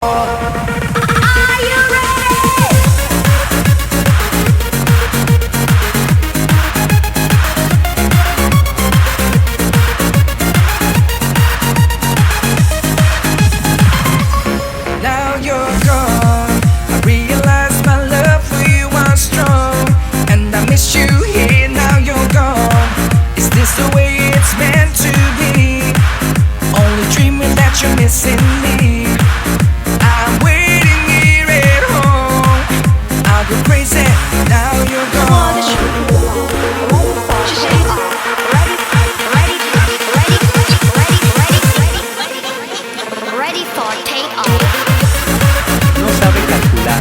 Are you ready? Now you're gone. I realize my love for you was strong, and I miss you here. Now you're gone. Is this the way it's meant to be? Only dreaming that you're missing me. I'm waiting here at home. I'll go crazy. Now you're gone. Ready for takeoff. No sabe calcular.